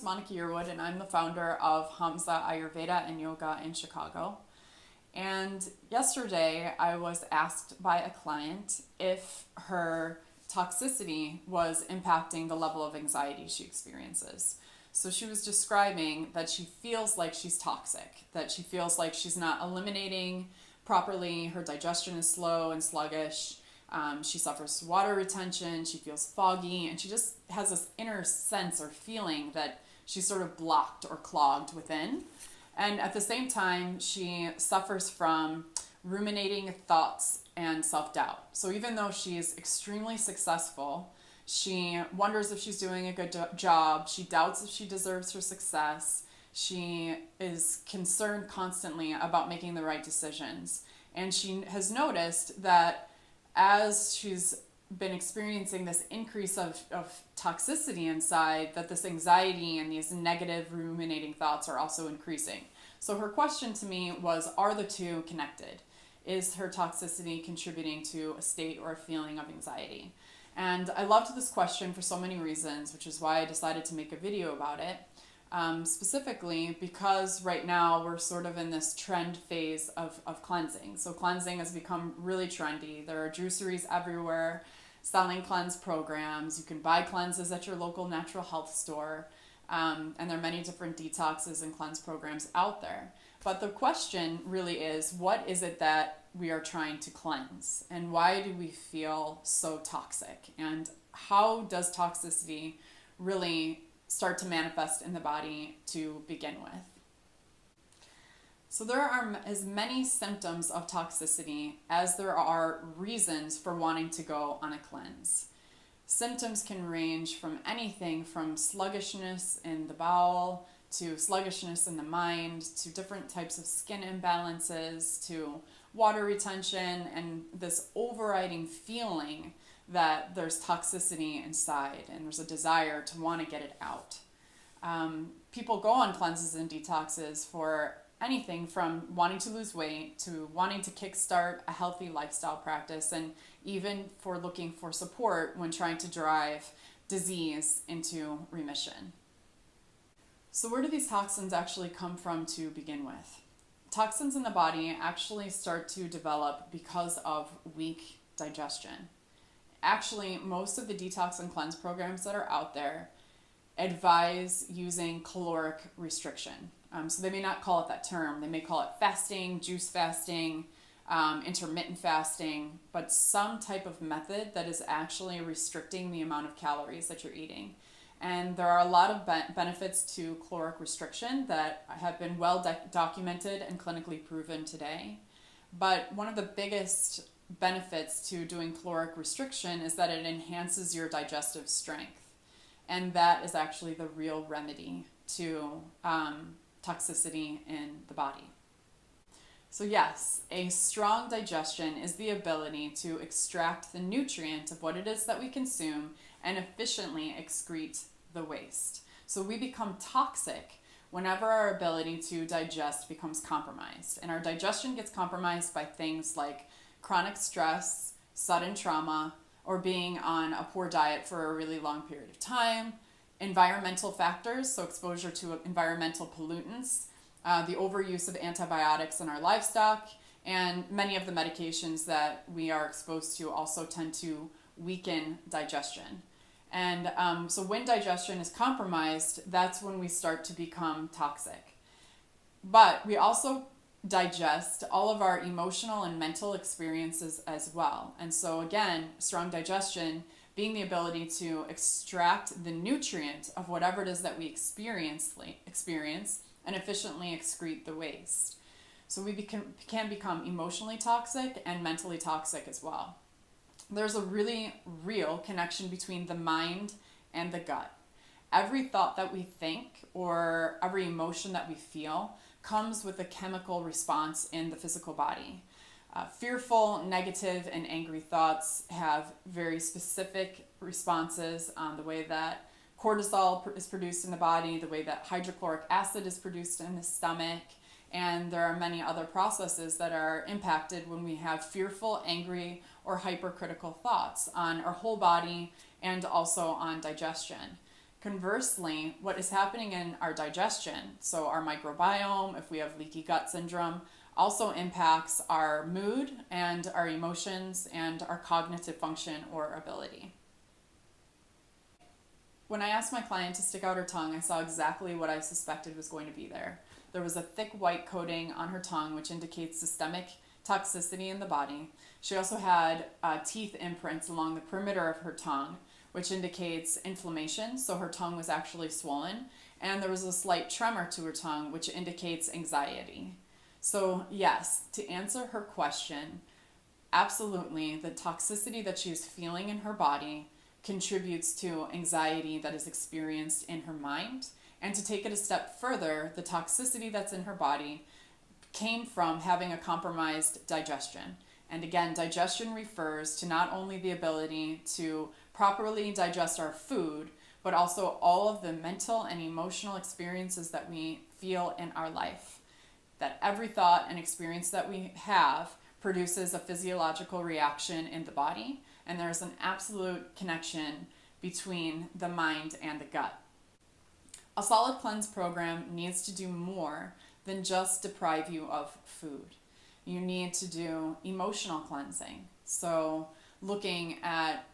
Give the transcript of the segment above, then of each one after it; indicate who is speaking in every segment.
Speaker 1: Monica Yearwood, and I'm the founder of Hamza Ayurveda and Yoga in Chicago. And yesterday I was asked by a client if her toxicity was impacting the level of anxiety she experiences. So she was describing that she feels like she's toxic, that she feels like she's not eliminating properly, her digestion is slow and sluggish. She suffers water retention, she feels foggy, and she just has this inner sense or feeling that she's sort of blocked or clogged within. And at the same time, she suffers from ruminating thoughts and self-doubt. So even though she's extremely successful, she wonders if she's doing a good job, she doubts if she deserves her success, she is concerned constantly about making the right decisions. And she has noticed that as she's been experiencing this increase of toxicity inside, that this anxiety and these negative ruminating thoughts are also increasing. So her question to me was, are the two connected? Is her toxicity contributing to a state or a feeling of anxiety? And I loved this question for so many reasons, which is why I decided to make a video about it. Specifically because right now we're sort of in this trend phase of cleansing. So cleansing has become really trendy. There are juiceries everywhere selling cleanse programs. You can buy cleanses at your local natural health store. And there are many different detoxes and cleanse programs out there. But the question really is, what is it that we are trying to cleanse? And why do we feel so toxic? And how does toxicity really start to manifest in the body to begin with? So there are as many symptoms of toxicity as there are reasons for wanting to go on a cleanse. Symptoms can range from anything from sluggishness in the bowel to sluggishness in the mind to different types of skin imbalances to water retention and this overriding feeling that there's toxicity inside and there's a desire to want to get it out. People go on cleanses and detoxes for anything from wanting to lose weight to wanting to kickstart a healthy lifestyle practice, and even for looking for support when trying to drive disease into remission. So where do these toxins actually come from to begin with? Toxins in the body actually start to develop because of weak digestion. Actually, most of the detox and cleanse programs that are out there advise using caloric restriction. So they may not call it that term. They may call it fasting, juice fasting, intermittent fasting, but some type of method that is actually restricting the amount of calories that you're eating. And there are a lot of benefits to caloric restriction that have been well documented and clinically proven today. But one of the biggest benefits to doing caloric restriction is that it enhances your digestive strength. And that is actually the real remedy to toxicity in the body. So yes, a strong digestion is the ability to extract the nutrient of what it is that we consume and efficiently excrete the waste. So we become toxic whenever our ability to digest becomes compromised. And our digestion gets compromised by things like chronic stress, sudden trauma, or being on a poor diet for a really long period of time, environmental factors, so exposure to environmental pollutants, the overuse of antibiotics in our livestock, and many of the medications that we are exposed to also tend to weaken digestion. And so when digestion is compromised, that's when we start to become toxic. But we also digest all of our emotional and mental experiences as well. And so again, strong digestion being the ability to extract the nutrient of whatever it is that we experience and efficiently excrete the waste. So we can become emotionally toxic and mentally toxic as well. There's a really real connection between the mind and the gut. Every thought that we think or every emotion that we feel comes with a chemical response in the physical body. Fearful, negative, and angry thoughts have very specific responses on the way that cortisol is produced in the body, the way that hydrochloric acid is produced in the stomach, and there are many other processes that are impacted when we have fearful, angry, or hypercritical thoughts on our whole body and also on digestion. Conversely, what is happening in our digestion, so our microbiome, if we have leaky gut syndrome, also impacts our mood and our emotions and our cognitive function or ability. When I asked my client to stick out her tongue, I saw exactly what I suspected was going to be there. There was a thick white coating on her tongue, which indicates systemic toxicity in the body. She also had teeth imprints along the perimeter of her tongue, which indicates inflammation, so her tongue was actually swollen. And there was a slight tremor to her tongue, which indicates anxiety. So yes, to answer her question, absolutely, the toxicity that she is feeling in her body contributes to anxiety that is experienced in her mind. And to take it a step further, the toxicity that's in her body came from having a compromised digestion. And again, digestion refers to not only the ability to properly digest our food, but also all of the mental and emotional experiences that we feel in our life. That every thought and experience that we have produces a physiological reaction in the body, and there's an absolute connection between the mind and the gut. A solid cleanse program needs to do more than just deprive you of food. You need to do emotional cleansing. So looking at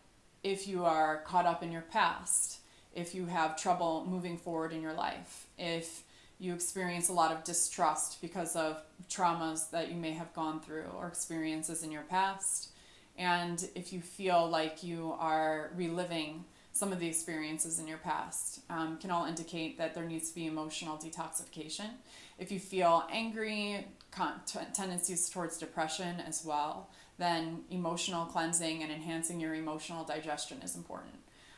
Speaker 1: if you are caught up in your past, if you have trouble moving forward in your life, if you experience a lot of distrust because of traumas that you may have gone through or experiences in your past, and if you feel like you are reliving some of the experiences in your past, can all indicate that there needs to be emotional detoxification. If you feel angry, tendencies towards depression as well, then emotional cleansing and enhancing your emotional digestion is important.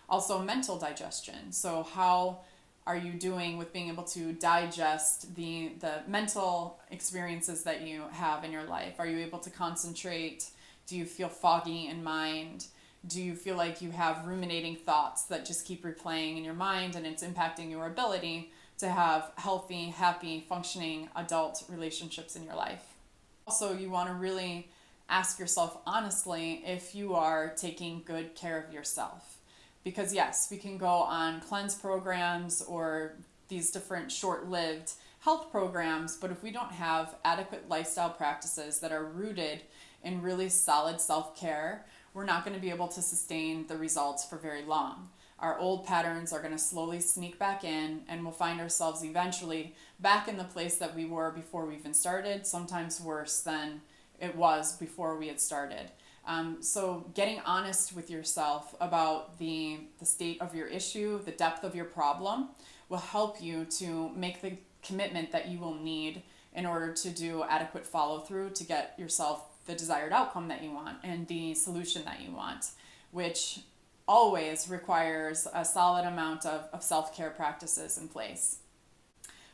Speaker 1: Also, mental digestion. So how are you doing with being able to digest the mental experiences that you have in your life? Are you able to concentrate? Do you feel foggy in mind? Do you feel like you have ruminating thoughts that just keep replaying in your mind and it's impacting your ability to have healthy, happy, functioning adult relationships in your life? Also, you want to really ask yourself honestly if you are taking good care of yourself. Because yes, we can go on cleanse programs or these different short-lived health programs, but if we don't have adequate lifestyle practices that are rooted in really solid self-care, we're not going to be able to sustain the results for very long. Our old patterns are going to slowly sneak back in, and we'll find ourselves eventually back in the place that we were before we even started, sometimes worse than it was before we had started. So getting honest with yourself about the state of your issue, the depth of your problem, will help you to make the commitment that you will need in order to do adequate follow-through to get yourself the desired outcome that you want and the solution that you want, which always requires a solid amount of self-care practices in place.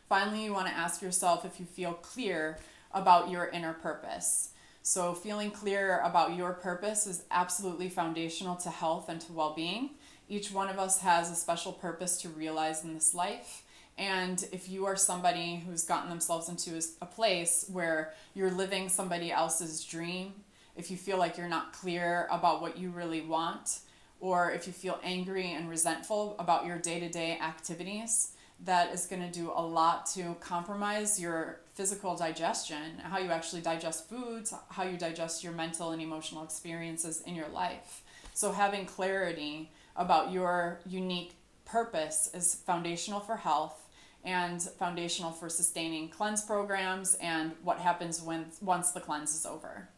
Speaker 1: Finally, you want to ask yourself if you feel clear about your inner purpose. So feeling clear about your purpose is absolutely foundational to health and to well-being. Each one of us has a special purpose to realize in this life. And if you are somebody who's gotten themselves into a place where you're living somebody else's dream, if you feel like you're not clear about what you really want, or if you feel angry and resentful about your day-to-day activities, that is going to do a lot to compromise your physical digestion, how you actually digest foods, how you digest your mental and emotional experiences in your life. So having clarity about your unique purpose is foundational for health and foundational for sustaining cleanse programs and what happens once the cleanse is over.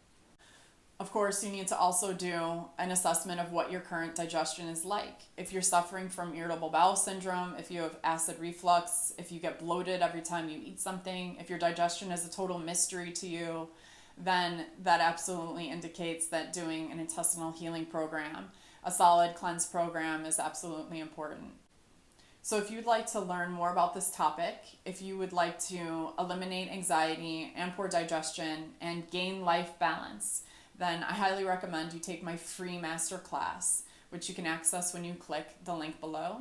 Speaker 1: Of course, you need to also do an assessment of what your current digestion is like. If you're suffering from irritable bowel syndrome, if you have acid reflux, if you get bloated every time you eat something, if your digestion is a total mystery to you, then that absolutely indicates that doing an intestinal healing program, a solid cleanse program, is absolutely important. So if you'd like to learn more about this topic, if you would like to eliminate anxiety and poor digestion and gain life balance, then I highly recommend you take my free masterclass, which you can access when you click the link below.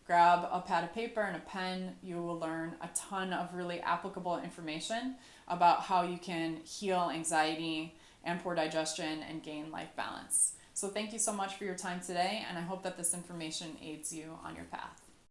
Speaker 1: Grab a pad of paper and a pen. You will learn a ton of really applicable information about how you can heal anxiety and poor digestion and gain life balance. So thank you so much for your time today, and I hope that this information aids you on your path.